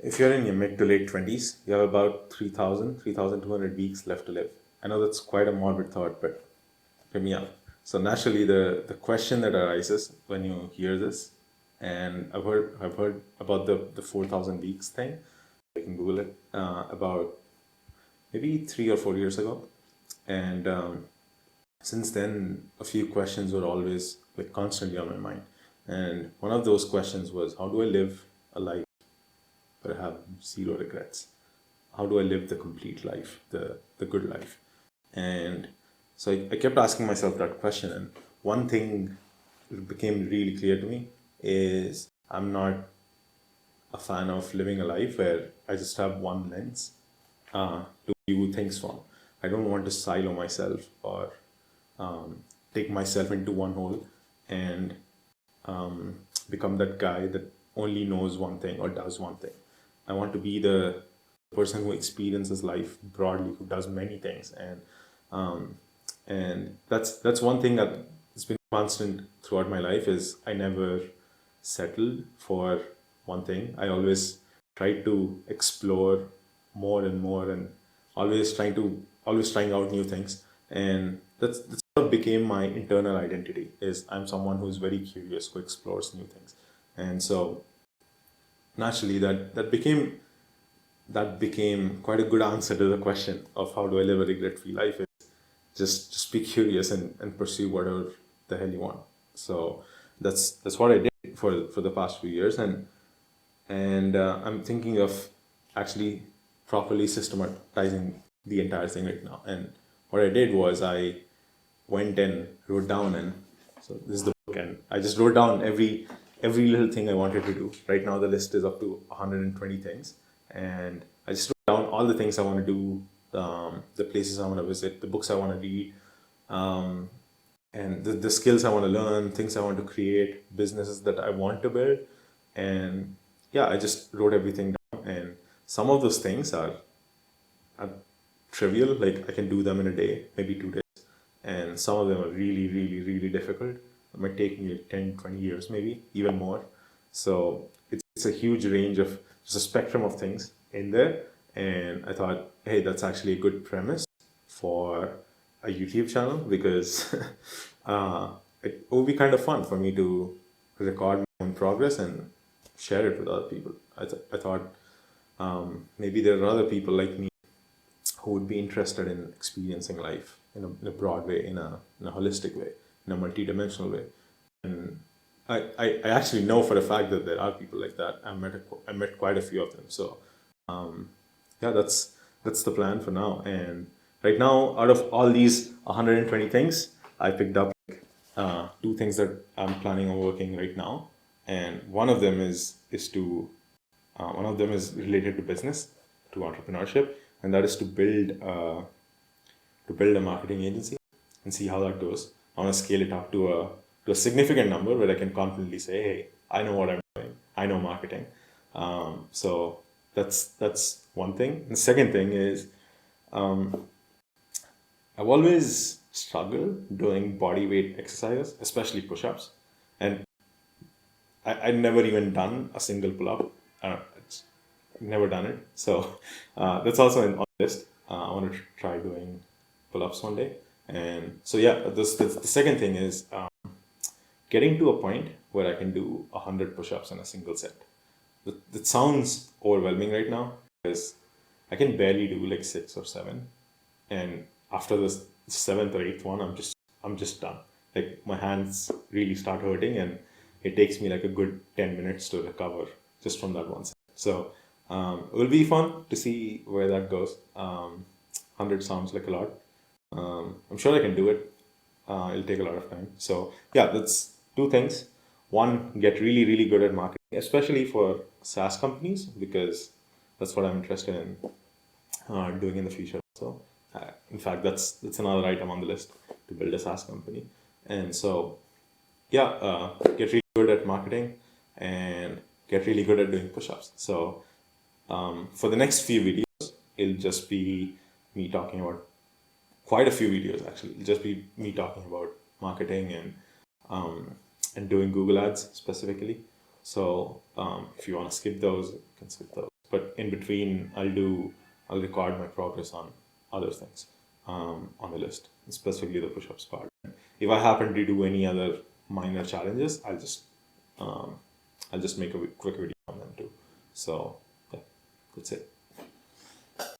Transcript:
if you're in your mid to late 20s, you have about 3,200 weeks left to live. I know that's quite a morbid thought, but hear me out. So naturally, the question that arises when you hear this, and I've heard about the 4,000 weeks thing. You can Google it about maybe 3 or 4 years ago, and since then, a few questions were always like constantly on my mind. And one of those questions was, how do I live a life but have zero regrets? How do I live the complete life, the good life? And so I kept asking myself that question. And one thing that became really clear to me is I'm not a fan of living a life where I just have one lens to view things from. I don't want to silo myself or take myself into one hole and become that guy that only knows one thing or does one thing. I want to be the person who experiences life broadly, who does many things, um, and that's one thing that's been constant throughout my life is I never settled for one thing. I always tried to explore more and more, and always trying out new things, and that's sort of became my internal identity. Is I'm someone who's very curious, who explores new things, and so naturally that became quite a good answer to the question of how do I live a regret-free life. Is just be curious and pursue whatever the hell you want. So that's what I did for the past few years, and I'm thinking of actually properly systematizing the entire thing right now. And what I did was I went and wrote down, and so this is the book, and I just wrote down every little thing I wanted to do. Right now the list is up to 120 things, and I just wrote down all the things I want to do, the places I want to visit, the books I want to read, um, and the skills I want to learn, things I want to create, businesses that I want to build. And yeah, I just wrote everything down. And some of those things are trivial, like I can do them in a day, maybe 2 days. And some of them are really, really, really difficult. It might take me like 10, 20 years, maybe even more. So it's a huge range of, just a spectrum of things in there. And I thought, hey, that's actually a good premise for a YouTube channel because it would be kind of fun for me to record my own progress and share it with other people. I thought maybe there are other people like me who would be interested in experiencing life in a broad way, in a holistic way, in a multidimensional way. And I actually know for a fact that there are people like that. I met quite a few of them. So yeah, that's the plan for now. And right now, out of all these 120 things, I picked up two things that I'm planning on working right now, and one of them is related to business, to entrepreneurship, and that is to build a marketing agency and see how that goes. I want to scale it up to a significant number where I can confidently say, hey, I know what I'm doing. I know marketing. So that's one thing. And the second thing is I've always struggled doing body weight exercises, especially push-ups, and I'd never even done a single pull-up. It's never done it. So that's also on the list. I want to try doing pull-ups one day. And so yeah, this the second thing is getting to a point where I can do 100 push-ups in a single set. That sounds overwhelming right now because I can barely do like 6 or 7, and after the seventh or eighth one, I'm just done. Like my hands really start hurting, and it takes me like a good 10 minutes to recover just from that one set. So it will be fun to see where that goes. 100 sounds like a lot. I'm sure I can do it. It'll take a lot of time. So yeah, that's two things. One, get really, really good at marketing, especially for SaaS companies, because that's what I'm interested in doing in the future. So, in fact, that's another item on the list, to build a SaaS company. And so, yeah, get really good at marketing and get really good at doing push-ups. So, for the next few videos, it'll just be me talking about quite a few videos actually. It'll just be me talking about marketing um, and doing Google Ads specifically. So if you want to skip those, you can skip those. But but in between I'll record my progress on other things on the list, specifically the push-ups part. If I happen to do any other minor challenges, um, I'll just make a quick video on them too. So yeah, that's it.